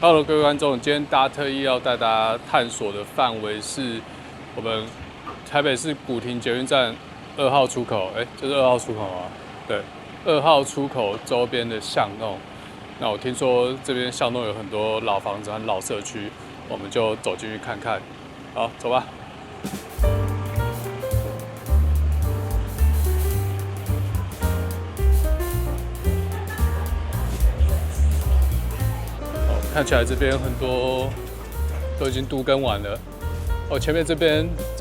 Hello，各位观众，今天大家特意要带大家探索的范围是我们台北市古亭捷运站2号出口，这是2号出口吗？对，2号出口周边的巷弄。那我听说这边巷弄有很多老房子和老社区，我们就走进去看看。好，走吧。看起来这边很多都已经都更完了。哦，前面这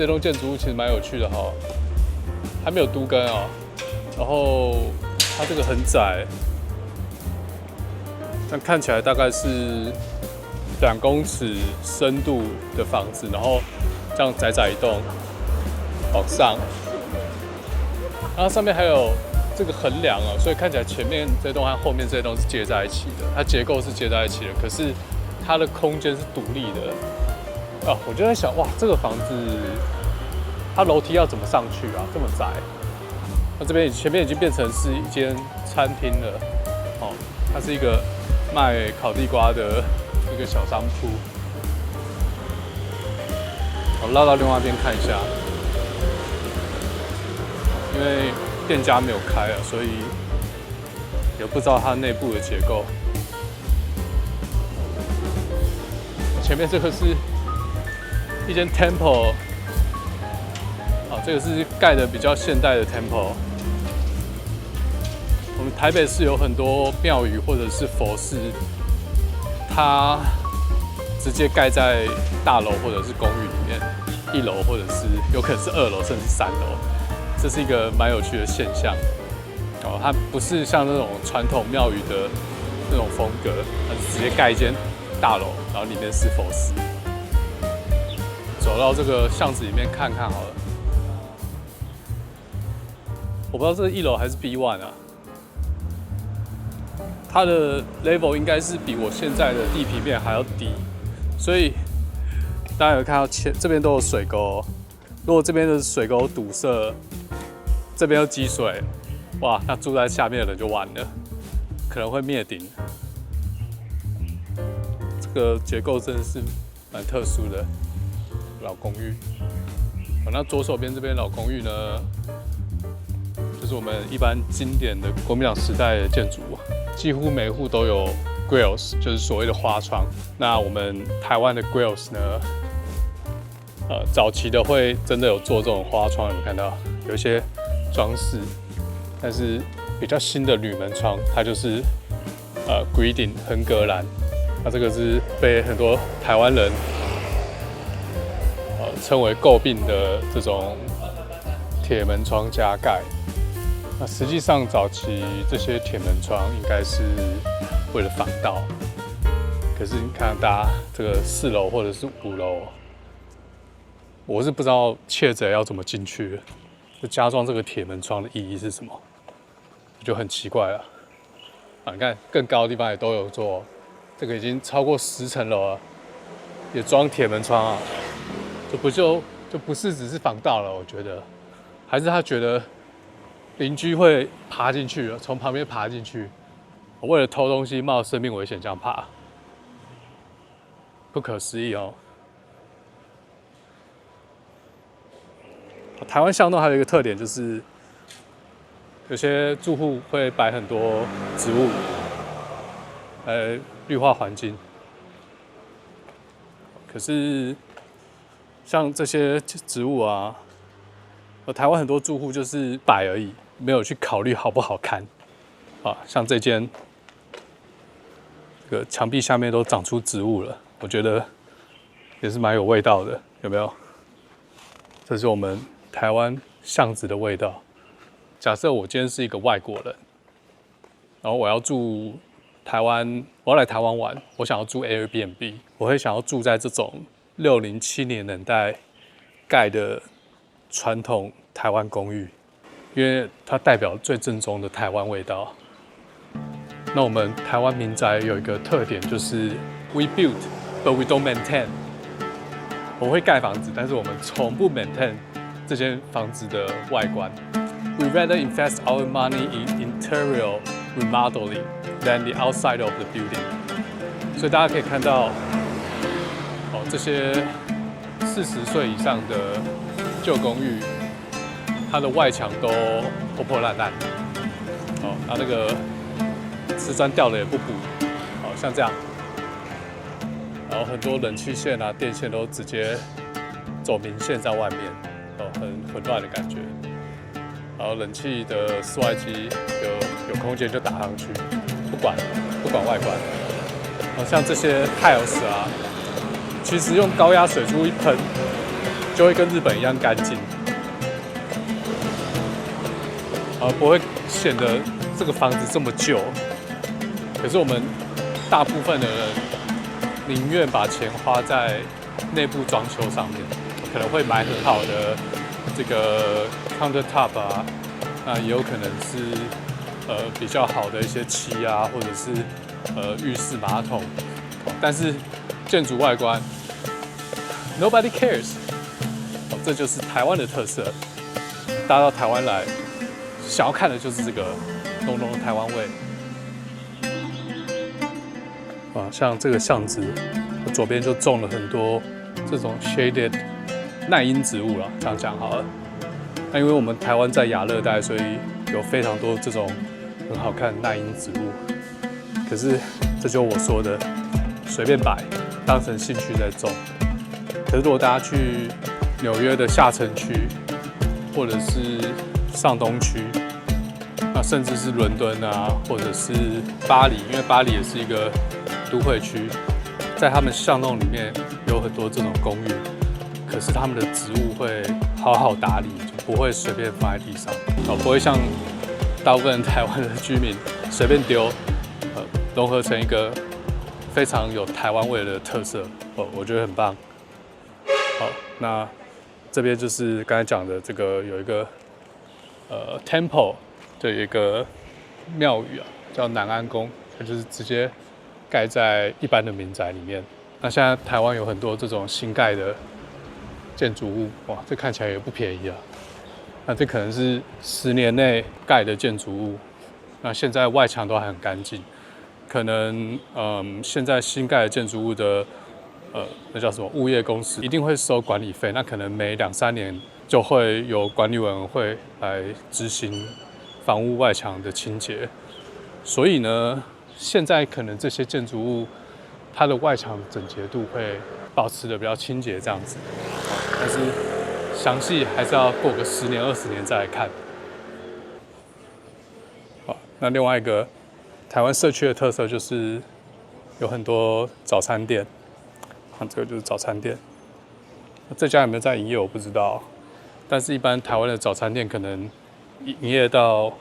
栋建筑物其实蛮有趣的哈，还没有都更哦。然后它这个很窄，但看起来大概是2公尺深度的房子，然后这样窄窄一栋往上，然后上面还有这个横梁啊，所以看起来前面这栋和后面这栋是接在一起的，它结构是接在一起的，可是它的空间是独立的。啊，我就在想，哇，这个房子它楼梯要怎么上去啊？这么窄，那这边前面已经变成是一间餐厅了。哦，它是一个卖烤地瓜的一个小商铺。我绕到另外一边看一下，因为店家没有开啊，所以也不知道它内部的结构。前面这个是一间 temple， 啊，这个是盖的比较现代的 temple。我们台北市有很多庙宇或者是佛寺，它直接盖在大楼或者是公寓里面，1楼或者是有可能是2楼甚至3楼。这是一个蛮有趣的现象，哦，它不是像那种传统庙宇的那种风格，它是直接盖一间大楼，然后里面是佛寺。走到这个巷子里面看看好了，我不知道这是1楼还是 B1 啊，它的 level 应该是比我现在的地平面还要低，所以大家有看到这边都有水沟，如果这边的水沟堵塞，这边又积水，哇，那住在下面的人就完了，可能会灭顶。这个结构真的是蛮特殊的老公寓。那左手边这边老公寓呢，就是我们一般经典的国民党时代的建筑，几乎每户都有 grills， 就是所谓的花窗。那我们台湾的 grills 呢，早期的会真的有做这种花窗，有没有看到？有一些装饰，但是比较新的铝门窗，它就是grading 横格栏，那这个是被很多台湾人称为诟病的这种铁门窗加盖。那实际上早期这些铁门窗应该是为了防盗，可是你看大家这个4楼或者是5楼，我是不知道窃贼要怎么进去的。就加装这个铁门窗的意义是什么？我就很奇怪了。啊，你看更高的地方也都有做，这个已经超过10层楼了，也装铁门窗啊，就不是只是防盗了，我觉得，还是他觉得邻居会爬进去，从旁边爬进去，为了偷东西冒生命危险这样爬，不可思议哦。台湾巷弄还有一个特点，就是有些住户会摆很多植物，绿化环境。可是像这些植物啊，台湾很多住户就是摆而已，没有去考虑好不好看。啊，像这间，这个墙壁下面都长出植物了，我觉得也是蛮有味道的，有没有？这是我们台湾巷子的味道。假设我今天是一个外国人，然后我要住台湾，我要来台湾玩，我想要住 Airbnb， 我会想要住在这种60、70年代盖的传统台湾公寓，因为它代表最正宗的台湾味道。那我们台湾民宅有一个特点，就是 we build but we don't maintain。我们会盖房子，但是我们从不 maintain 这间房子的外观。We rather invest our money in interior remodeling than the outside of the building。所以大家可以看到，这些40岁以上的旧公寓，它的外墙都破破烂烂，它那个瓷砖掉了也不补，像这样，然后很多冷气线啊、电线都直接走明线在外面，很混乱的感觉。然后冷气的室外机有空间就打上去，不管外观。像这些 tiles 啊，其实用高压水柱一喷，就会跟日本一样干净，不会显得这个房子这么旧。可是我们大部分的人宁愿把钱花在内部装修上面，可能会买很好的这个 countertop 啊，那也有可能是比较好的一些漆啊，或者是浴室马桶，但是建筑外观 nobody cares，这就是台湾的特色。大家到台湾来，想要看的就是这个浓浓的台湾味。像这个巷子，左边就种了很多这种 shaded 耐阴植物啦，这样讲好了。那因为我们台湾在亚热带，所以有非常多这种很好看的耐阴植物。可是这就是我说的，随便摆，当成兴趣在种。可是如果大家去纽约的下城区，或者是上东区，那甚至是伦敦啊，或者是巴黎，因为巴黎也是一个都会区，在他们巷弄里面有很多这种公寓，可是他们的植物会好好打理，就不会随便放在地上，不会像大部分台湾的居民随便丢，融合成一个非常有台湾味的特色，我觉得很棒。好，那这边就是刚才讲的这个有一个temple 的一个庙宇啊，叫南安宫，它就是直接盖在一般的民宅里面。那现在台湾有很多这种新盖的建筑物，哇，这看起来也不便宜啊。那这可能是10年内盖的建筑物，那现在外墙都还很干净。可能现在新盖的建筑物的那叫什么物业公司一定会收管理费，那可能每2-3年就会有管理委员会来执行房屋外墙的清洁。所以呢，现在可能这些建筑物它的外墙整洁度会保持的比较清洁这样子，但是详细还是要过个10年20年再来看。好，那另外一个台湾社区的特色就是有很多早餐店，这个就是早餐店。这家有没有在营业我不知道，但是一般台湾的早餐店可能营业到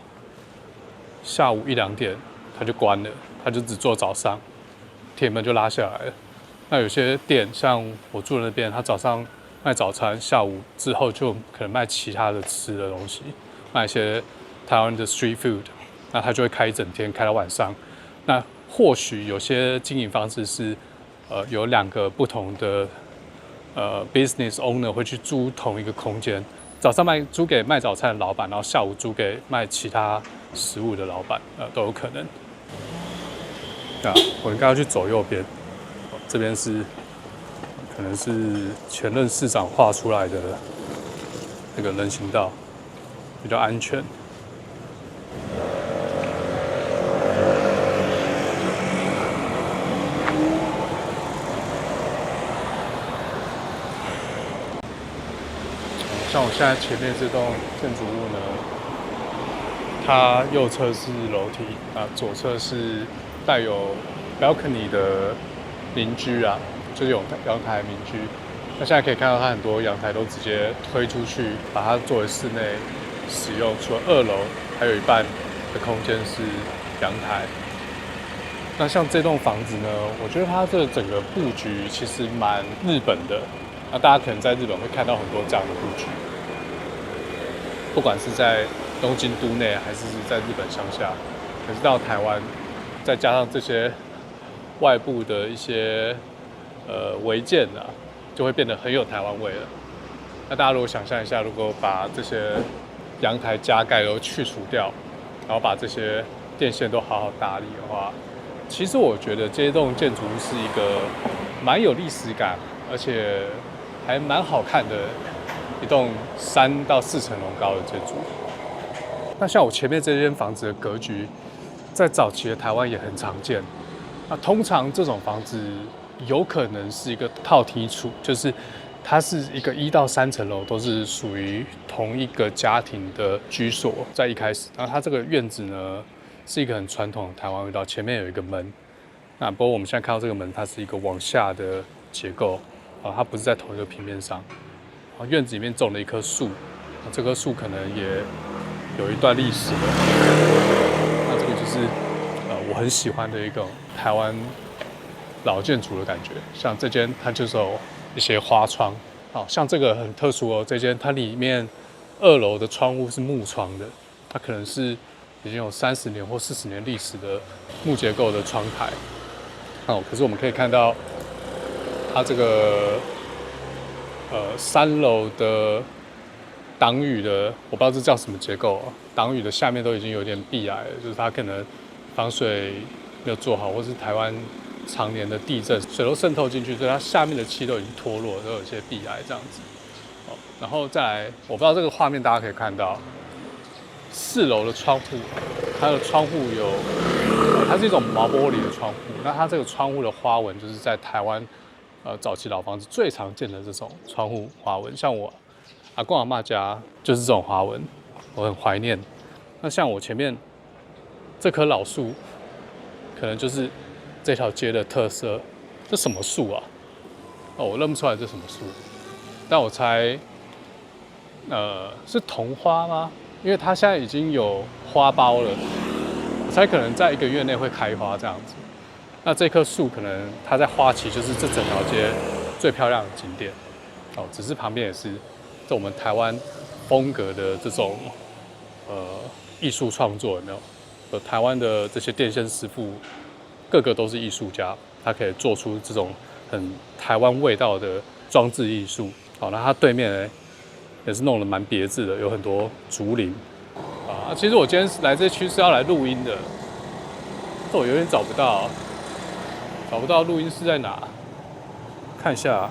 下午1-2点它就关了，它就只做早上，铁门就拉下来了。那有些店像我住的那边，它早上卖早餐，下午之后就可能卖其他的吃的东西，卖一些台湾的 street food， 那它就会开一整天，开到晚上。那或许有些经营方式是有2个不同的business owner 会去租同一个空间，早上租给卖早餐的老板，然后下午租给卖其他食物的老板，都有可能。我应该要去走右边，这边是可能是前任市长画出来的那个人行道，比较安全。像我现在前面这栋建筑物呢，它右侧是楼梯左侧是带有 balcony 的民居啊，就是有阳台民居。那现在可以看到它很多阳台都直接推出去，把它作为室内使用。除了2楼，还有一半的空间是阳台。那像这栋房子呢，我觉得它这整个布局其实蛮日本的。那大家可能在日本会看到很多这样的布局，不管是在东京都内还是在日本乡下，可是到台湾，再加上这些外部的一些违建啊，就会变得很有台湾味了。那大家如果想象一下，如果把这些阳台加盖都去除掉，然后把这些电线都好好打理的话，其实我觉得这栋建筑物是一个蛮有历史感，而且还蛮好看的一栋3到4层楼高的建筑。那像我前面这间房子的格局，在早期的台湾也很常见。那通常这种房子有可能是一个套梯处，就是它是一个1到3层楼都是属于同一个家庭的居所，在一开始。然后它这个院子呢，是一个很传统的台湾味道，前面有一个门。那不过我们现在看到这个门，它是一个往下的结构，它不是在同一个平面上。院子里面种了一棵树，这棵树可能也有一段历史了。那这个就是我很喜欢的一种台湾老建筑的感觉。像这间它就是有一些花窗，像这个很特殊哦，这间它里面2楼的窗户是木窗的，它可能是已经有30年或40年历史的木结构的窗台。可是我们可以看到它这个3楼的挡雨的，我不知道这叫什么结构啊，挡雨的下面都已经有点壁癌了，就是它可能防水没有做好，或是台湾常年的地震，水都渗透进去，所以它下面的漆都已经脱落，都有一些壁癌这样子。然后再来，我不知道这个画面大家可以看到，4楼的窗户，它的窗户有，它是一种毛玻璃的窗户，那它这个窗户的花纹就是在台湾早期老房子最常见的这种窗户花纹，像我阿公阿嬷家就是这种花纹，我很怀念。那像我前面这棵老树，可能就是这条街的特色。这什么树啊？我认不出来这什么树，但我猜，是桐花吗？因为它现在已经有花苞了，我猜可能在1个月内会开花这样子。那这棵树可能它在花期就是这整条街最漂亮的景点。只是旁边也是这我们台湾风格的这种艺术创作，有没有？台湾的这些电线师傅，个个都是艺术家，他可以做出这种很台湾味道的装置艺术。那它对面呢，也是弄得蛮别致的，有很多竹林。其实我今天来这区是要来录音的，但我有点找不到录音室在哪，看一下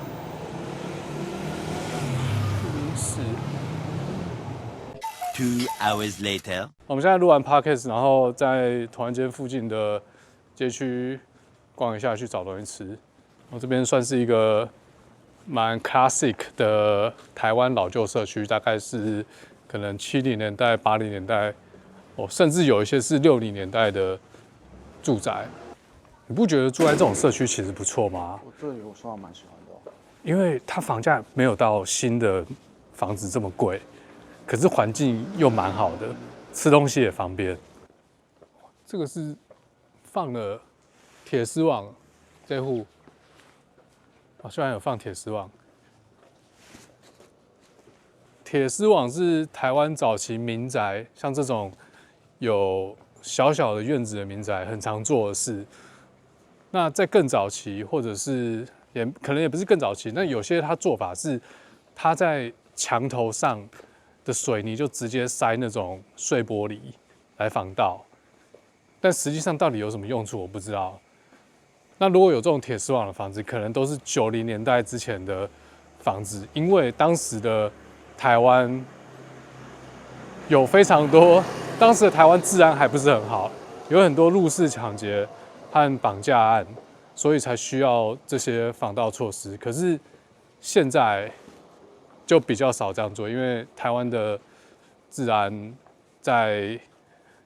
录音室。2 hours later， 我们现在录完 podcast， 然后在同安街附近的街区逛一下，去找东西吃。我这边算是一个蛮 classic 的台湾老旧社区，大概是可能70年代、80年代，甚至有一些是60年代的住宅。你不觉得住在这种社区其实不错吗？我这里我说我蛮喜欢的，因为它房价没有到新的房子这么贵，可是环境又蛮好的，吃东西也方便。这个是放了铁丝网，这户居然有放铁丝网。铁丝网是台湾早期民宅，像这种有小小的院子的民宅很常做的事。那在更早期，或者是可能也不是更早期，那有些它做法是，它在墙头上的水泥就直接塞那种碎玻璃来防盗，但实际上到底有什么用处我不知道。那如果有这种铁丝网的房子，可能都是90年代之前的房子，因为当时的台湾有非常多，当时的台湾治安还不是很好，有很多入室抢劫和绑架案，所以才需要这些防盗措施。可是现在就比较少这样做，因为台湾的治安在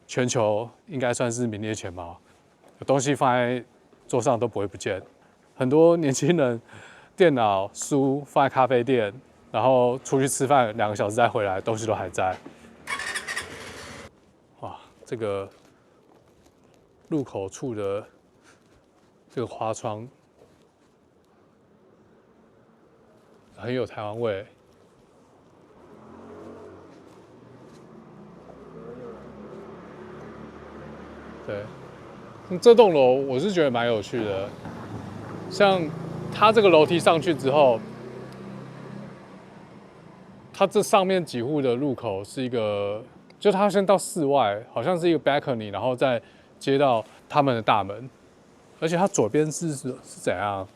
全球应该算是名列前茅，有东西放在桌上都不会不见。很多年轻人电脑、书放在咖啡店，然后出去吃饭2个小时再回来，东西都还在。哇，这个入口处的这个花窗很有台湾味。对，这栋楼我是觉得蛮有趣的，像它这个楼梯上去之后，它这上面几户的入口是一个，就它先到室外，好像是一个 balcony， 然后再接到他们的大门。而且它左边是怎样？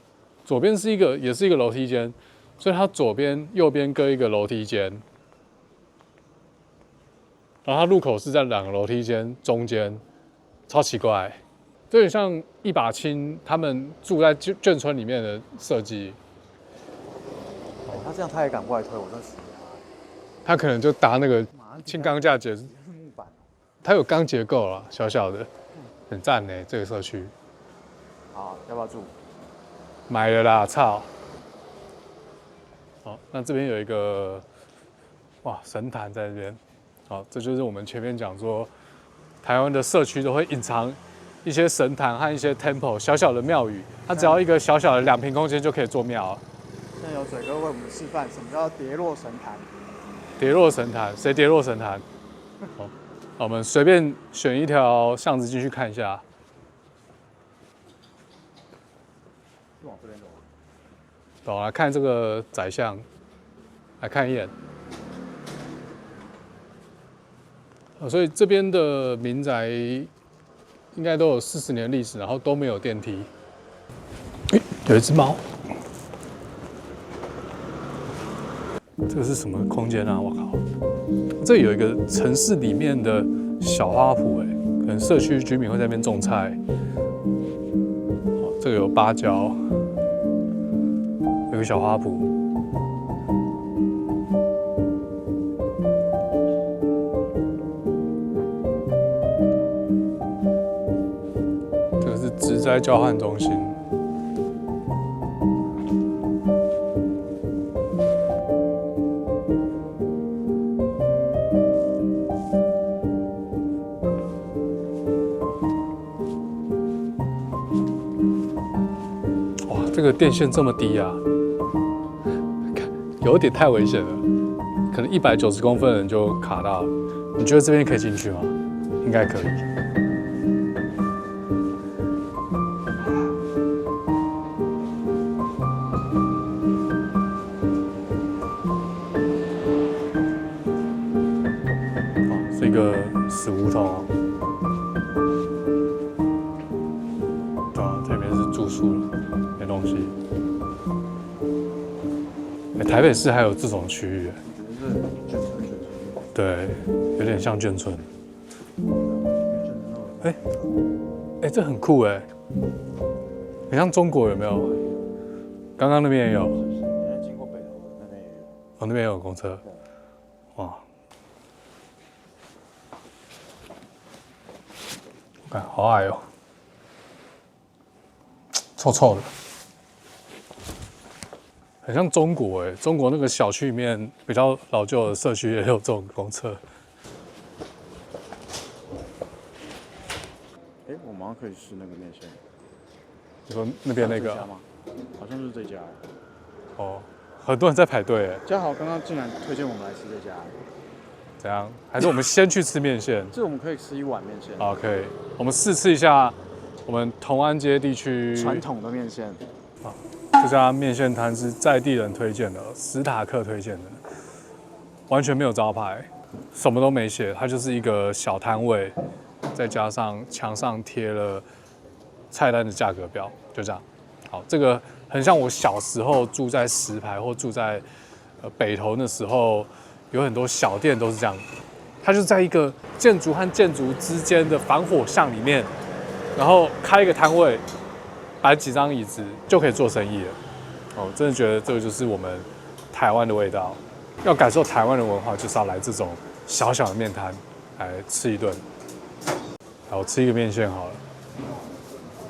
左边是也是一个楼梯间，所以它左边、右边各一个楼梯间，然后它入口是在2个楼梯间中间，超奇怪，这有点像一把青他们住在眷村里面的设计。他这样他也敢过来推我，真是。他可能就搭那个轻钢架结，是木板。它有钢结构啦，小小的，很赞呢。这个社区，好，要不要住？买了啦，操！好，那这边有一个哇神坛在这边，好，这就是我们前面讲说，台湾的社区都会隐藏一些神坛和一些 temple 小小的庙宇，它只要一个小小的2平空间就可以做庙。现在有嘴哥为我们示范什么叫跌落神坛。跌落神坛，谁跌落神坛？好，我们随便选一条巷子进去看一下。往这边走。走，来看这个宰相，来看一眼。所以这边的民宅应该都有40年历史，然后都没有电梯。有一只猫。这个是什么空间啊？我靠！这有一个城市里面的小花圃，可能社区居民会在那边种菜。这个有芭蕉，有个小花圃。这个是植栽交换中心。这个电线这么低啊，有点太危险了，可能190公分的人就卡到了。你觉得这边可以进去吗？应该可以。是一个死胡同哦。对啊，这边是住宿了。没东西。台北市还有这种区域，对，有点像眷村。这很酷哎，很像中国有没有？刚刚那边也有。经过北投那边也有。哦，那边也有公车。哇，看好矮哦，臭臭的。很像中国哎，中国那个小区里面比较老旧的社区也有这种公厕。我马上可以试那个面线。你说那边那个？吗？好像是这家。哦，很多人在排队哎。嘉豪刚刚竟然推荐我们来吃这家。怎样？还是我们先去吃面线？这我们可以吃1碗面线。好，可以。我们试吃一下我们同安街地区传统的面线。这家面线摊是在地人推荐的，史塔克推荐的，完全没有招牌，什么都没写，它就是一个小摊位，再加上墙上贴了菜单的价格表，就这样。好，这个很像我小时候住在石牌或住在北投的时候，有很多小店都是这样，它就在一个建筑和建筑之间的防火巷里面，然后开一个摊位。摆几张椅子就可以做生意了。哦，真的觉得这个就是我们台湾的味道。要感受台湾的文化，就是要来这种小小的面摊来吃一顿。好，我吃一个面线好了，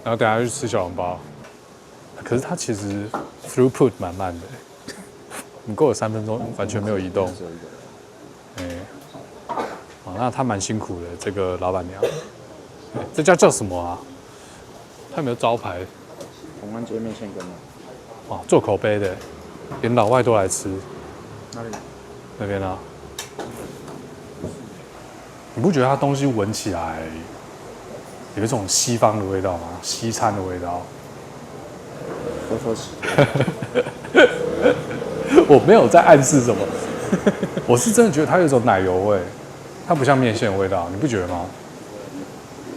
然后等下去吃小笼包。可是它其实 throughput 蛮慢的，你过了3分钟完全没有移动。好，那他蛮辛苦的，这个老板娘。这家叫什么啊？他有没有招牌？同安街面线羹。哇，做口碑的，连老外都来吃。哪里？那边啊。你不觉得它东西闻起来有一种西方的味道吗？西餐的味道。多说起。我没有在暗示什么，我是真的觉得它有一种奶油味，它不像面线的味道，你不觉得吗？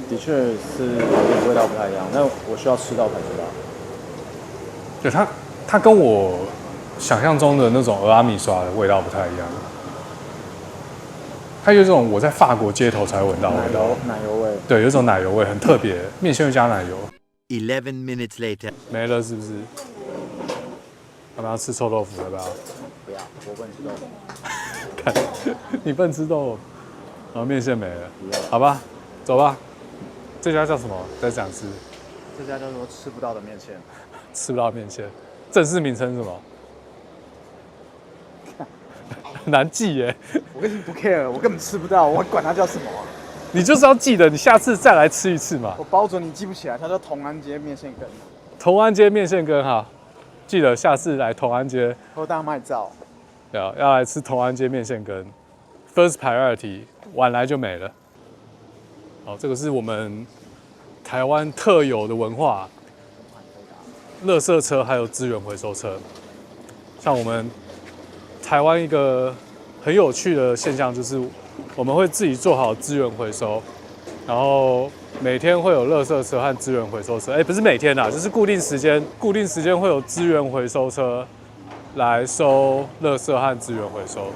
的确是有点味道不太一样，但我需要吃到才知道。对它跟我想象中的那种俄阿米刷的味道不太一样。它有一种我在法国街头才会闻到的味道，奶油味。对，有一种奶油味，很特别，面线会加奶油。11 minutes later. 没了是不是？要不要吃臭豆腐？要不要？不要，我不能吃豆腐。看，你不能吃豆腐，然后面线没了，好吧，走吧。这家叫什么？再讲一次。这家叫做吃不到的面线。吃不到面线，正式名称是什么？很难记耶。我根本不 care， 我根本吃不到，我管它叫什么啊。你就是要记得，你下次再来吃一次嘛。我包准你记不起来，它叫同安街面线羹。同安街面线羹哈，记得下次来同安街。喝大麦照。要来吃同安街面线羹 ，first priority， 晚来就没了。好，这个是我们台湾特有的文化，垃圾车还有资源回收车。像我们台湾一个很有趣的现象就是，我们会自己做好资源回收，然后每天会有垃圾车和资源回收车。不是每天啦，就是固定时间会有资源回收车来收垃圾和资源回收。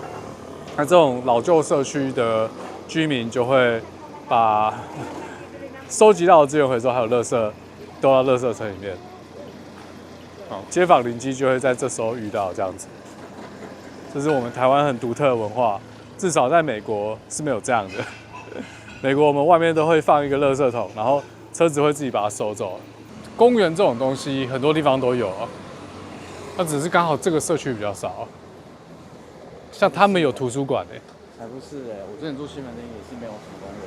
那这种老旧社区的居民就会把收集到的资源回收还有垃圾丢到垃圾车里面。街坊邻居就会在这时候遇到这样子。这是我们台湾很独特的文化，至少在美国是没有这样的。美国我们外面都会放一个垃圾桶，然后车子会自己把它收走。公园这种东西很多地方都有啊，那只是刚好这个社区比较少。像他们有图书馆才不是我之前住西门町也是没有什么公园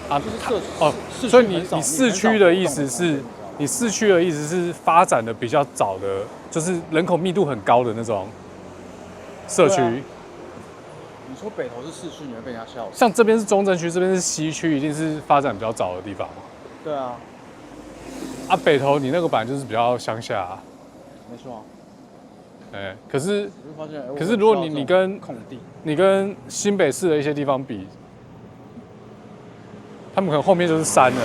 啊，就是所以你市区的意思是，你市区的意思是发展的比较早的，就是人口密度很高的那种社区。你说北投是市区，你会被人家笑。像这边是中正区，这边是西区，一定是发展比较早的地方嘛。对啊。北投你那个本来就是比较乡下啊。没错。可是如果你跟新北市的一些地方比，他们可能后面就是山了。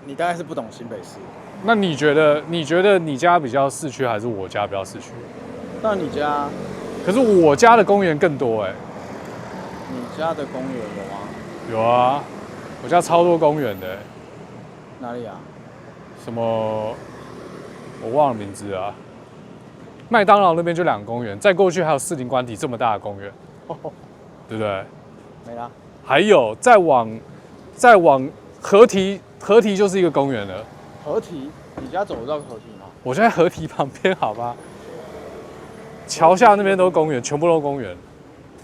你大概是不懂新北市。那你觉得你家比较市区，还是我家比较市区？那你家？可是我家的公园更多你家的公园有吗？有啊，我家超多公园的。哪里啊？什么？我忘了名字啊。麦当劳那边就2个公园，再过去还有士林官邸这么大的公园，对不对？没啦。还有再往河堤就是一个公园了。河堤？你家走得到河堤吗？我现在河堤旁边，好吧。桥下那边都是公园，全部都是公园。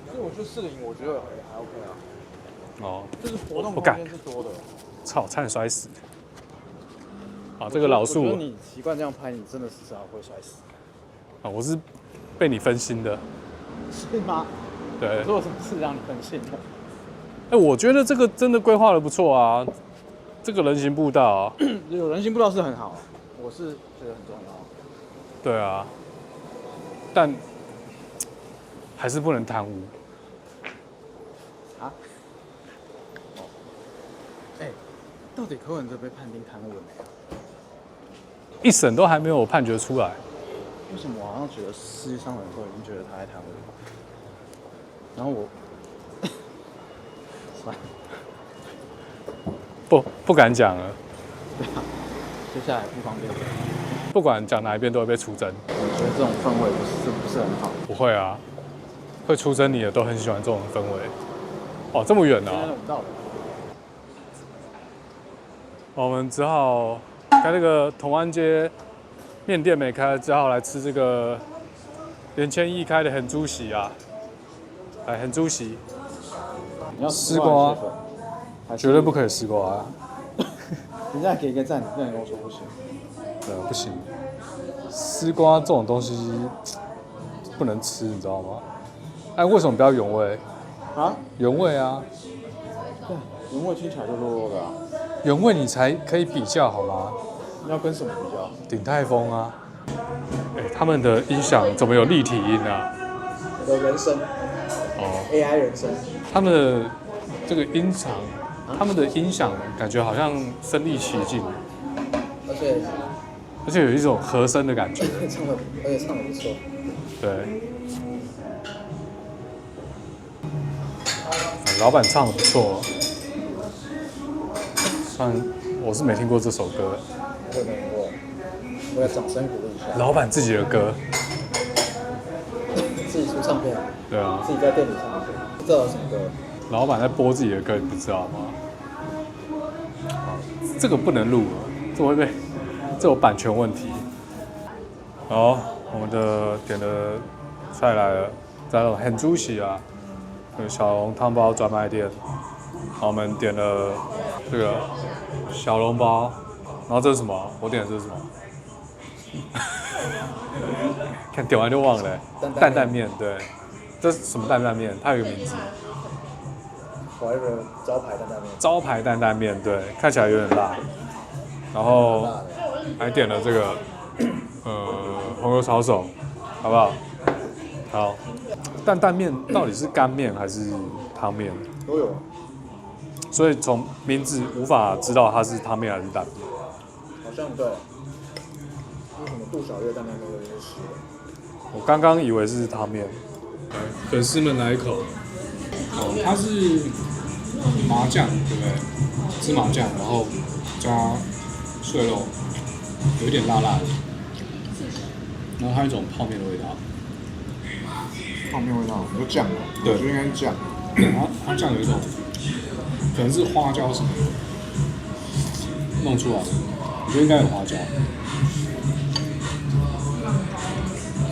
所以我去士林，我觉得还 OK 啊。哦。就是活动空间是多的。操，差点摔死。这个老树。我觉得你习惯这样拍，你真的是至少会摔死。我是被你分心的。是吗？对。我做什么事让你分心的？我觉得这个真的规划的不错啊。这个人行步道啊，有人行步道是很好，我是觉得很重要。对啊，但还是不能贪污。啊？到底柯文哲被判定贪污了没有？一审都还没有判决出来。为什么我好像觉得世界上的人都已经觉得他在贪污？然后我，算了。不敢讲了。对啊，接下来不方便。不管讲哪一边都会被出征。我觉得这种氛围不是很好。不会啊，会出征你的都很喜欢这种氛围。这么远啊！我们只好在那个同安街面店没开，只好来吃这个连千亿开的很猪席啊！很猪席。你要丝瓜。绝对不可以丝瓜啊！人家给一个赞，你不能跟我说不行。不行，丝瓜这种东西不能吃，你知道吗？为什么不要原味？啊？原味啊！对，原味听起来就弱弱的啊。原味你才可以比较好吗？你要跟什么比较？鼎泰丰啊！他们的音响怎么有立体音啊？有人声。AI 人生。他们的这个音场，他们的音响感觉好像身临其境，而且有一种和声的感觉。而且唱的不错。对，老板唱的不错，虽然我是没听过这首歌。我没听过，我要掌声鼓励一下。老板自己的歌，自己出唱片，对啊，自己在店里唱片，不知道有什么歌。老板在播自己的歌，你不知道吗？这个不能录了，这会被，这有版权问题。好，我们的点的菜来了，这种很主席啊，小笼汤包专卖店。好，我们点了这个小笼包，然后这是什么？我点的这是什么？看点完就忘了、担担面，对，这是什么担担面？它有个名字。我一个招牌担担面。招牌担担面，对，看起来有点辣。然后还点了这个红油抄手，好不好？好，担担面到底是干面还是汤面？都有。所以从名字无法知道它是汤面还是担面。好像对。那什么杜小月担担面有点湿。我刚刚以为是汤面。粉丝们来一口。哦，它是麻酱，对不对？芝麻酱，然后加碎肉，有一点辣辣的。然后它有一种泡面的味道。泡面味道，有酱的。对，我觉得应该是酱。然后它酱有一种，可能是花椒什么的弄出来的，我觉得应该有花椒。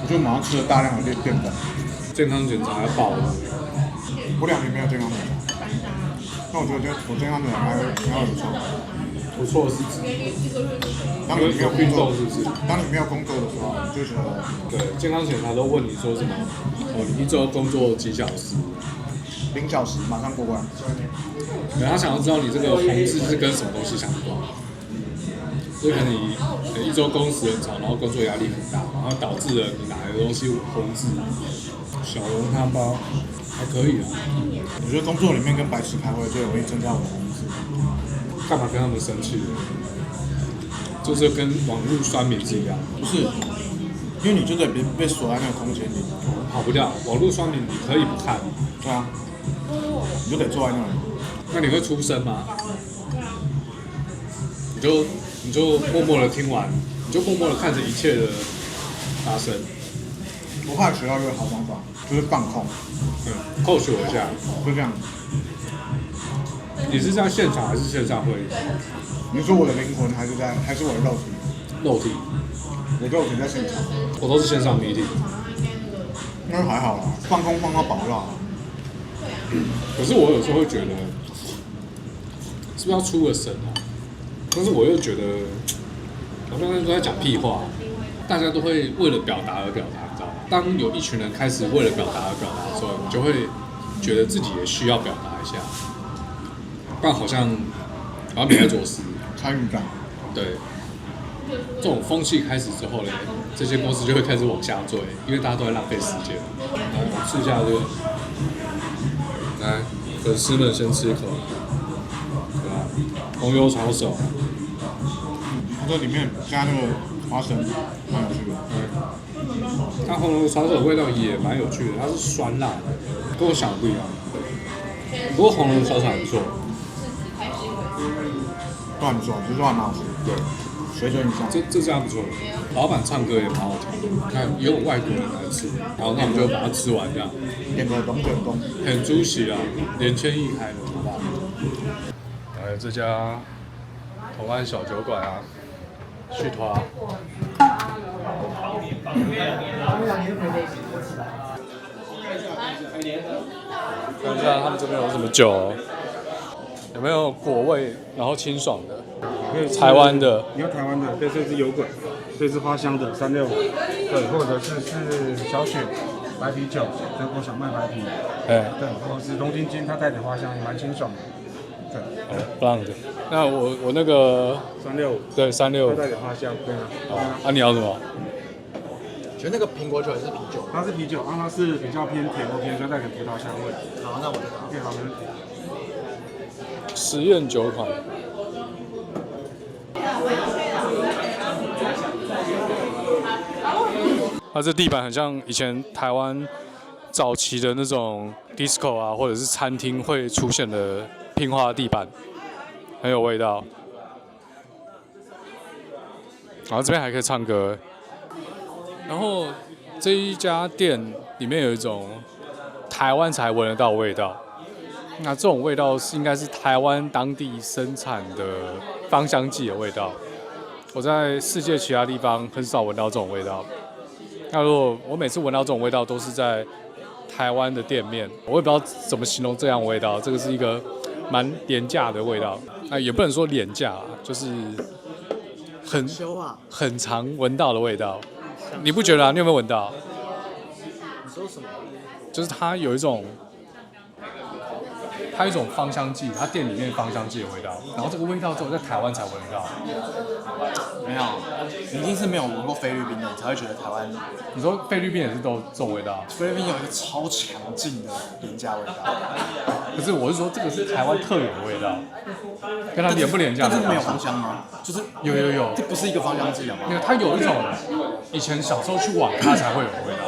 我觉得马上吃了大量的淀粉。健康检查要爆了。我2年没有健康检查，那我觉得我健康检查还不错。不错是指，当你没有运动是不是？当你没有工作的时候，你就觉得对，健康检查都问你说什么？哦，你一周工作几小时？0小时马上过关。对，他想要知道你这个红字是跟什么东西相关。所以可能你一周工时很长，然后工作压力很大，然后导致了你哪个东西红字。小笼汤包还可以啊。我觉得工作里面跟白痴开会最容易增加我的红字。干嘛跟他们生气？就是跟网络酸民是一样。不是，因为你就得被锁在那个空间里，跑不掉。网络酸民你可以不看，对啊，你就得坐在那里。那你会出声吗？你就默默的听完，你就默默的看着一切的发生。我后来学到一个好方法，就是放空。coach 我一下，就这样。你是在现场还是线上会议？你说我的灵魂还是我的肉体？肉体。我肉体在现场。我都是线上 meeting。那还好啦，放空放到饱就好了。可是我有时候会觉得，是不是要出个神啊？但是我又觉得，好像都在讲屁话。大家都会为了表达而表达，你知道吗？当有一群人开始为了表达而表达的时候，你就会觉得自己也需要表达一下。不然好像没在做事。参与感。对。这种风气开始之后呢，这些公司就会开始往下坠，因为大家都在浪费时间。来，我试一下这个。来，粉丝们先吃一口，对吧？红油抄手。它这里面加那个花生，蛮有趣的。它红油抄手的味道也蛮有趣的，它是酸辣的，跟我想的不一样。不过红油抄手还不错。都还不错，就是还蛮好吃。对。水准以上，这家不错。老板唱歌也蛮好听，看也有外国人来吃，然后那我们就把它吃完这样。点个龙卷风，很主席啊，连千亿开了，好不好？来这家同安小酒馆啊，续团。看一下他们这边有什么酒，有没有果味，然后清爽的。台湾的，你要台湾的，对，这是油滚，这是花香的365，对，或者是小雪白啤酒，德国小麦白啤，对，或者是龙津津，它带点花香，也蛮清爽的，对。棒的。那我那个365，对365，它带点花香，对啊。你要什么？觉得那个苹果酒还是啤酒？它是啤酒，然后它是比较偏甜或偏酸，带点葡萄香味。好，那我知道。 OK， 好，没问题。实验酒款。它这地板很像以前台湾早期的那种 disco 啊，或者是餐厅会出现的拼花地板，很有味道。然后这边还可以唱歌。然后这一家店里面有一种台湾才闻得到的味道。那这种味道应该是台湾当地生产的芳香剂的味道。我在世界其他地方很少闻到这种味道。那如果我每次闻到这种味道，都是在台湾的店面，我也不知道怎么形容这样的味道。这个是一个蛮廉价的味道，也不能说廉价，就是很常闻到的味道。你不觉得啊？你有没有闻到？你说什么？就是它有一种芳香剂，它店里面芳香剂的味道，然后这个味道只有在台湾才闻得到。没有，你一定是没有闻过菲律宾的，你才会觉得台湾。你说菲律宾也是都这种味道？菲律宾有一个超强劲的廉价味道。可是我是说这个是台湾特有的味道，跟它廉不廉价？但是没有芳香吗？就是有，这不是一个芳香剂啊吗？没有，它有一种以前小时候去网咖才会有的味道。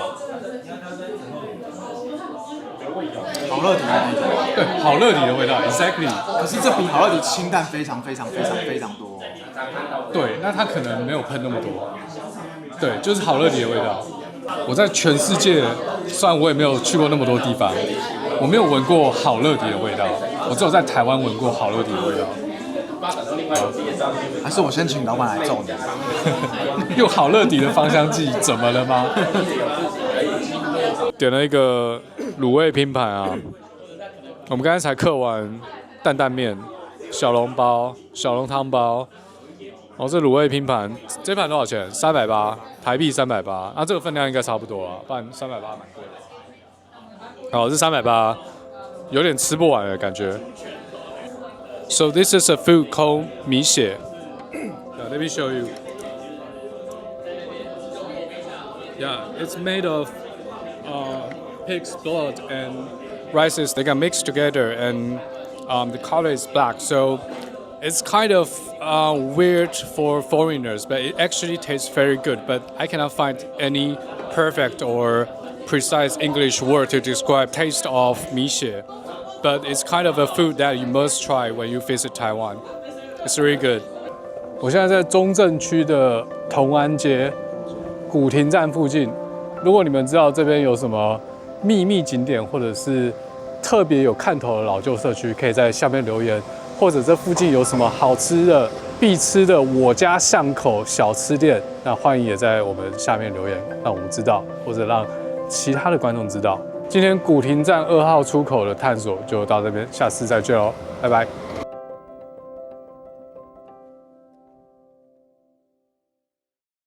好乐迪的那种。对，好乐迪的味道 ，exactly。可是这比好乐迪清淡非常多。对，那它可能没有喷那么多。对，就是好乐迪的味道。我在全世界，虽然我也没有去过那么多地方，我没有闻过好乐迪的味道，我只有在台湾闻过好乐迪的味道。还是我先请老板来揍你？用好乐迪的芳香剂怎么了吗？点了一个卤味拼盘啊，我们刚才才嗑完担担面、小笼包、小笼汤包，然后这卤味拼盘，这盘多少钱？380，台币380。那这个分量应该差不多啊，不然380蛮贵的。好，这380，有点吃不完的感觉。So this is a food called 米血。Let me show you. Yeah, it's made of pig's blood and rices. They got mixed together, and the color is black. So it's kind of weird for foreigners, but it actually tastes very good. But I cannot find any perfect or precise English word to describe taste of 米血. But it's kind of a food that you must try when you visit Taiwan. It's really good. 我现在在中正区的同安街古亭站附近。如果你们知道这边有什么秘密景点，或者是特别有看头的老旧社区，可以在下面留言。或者这附近有什么好吃的、必吃的我家巷口小吃店，那欢迎也在我们下面留言，让我们知道，或者让其他的观众知道。今天古亭站2号出口的探索就到这边，下次再见喽，拜拜。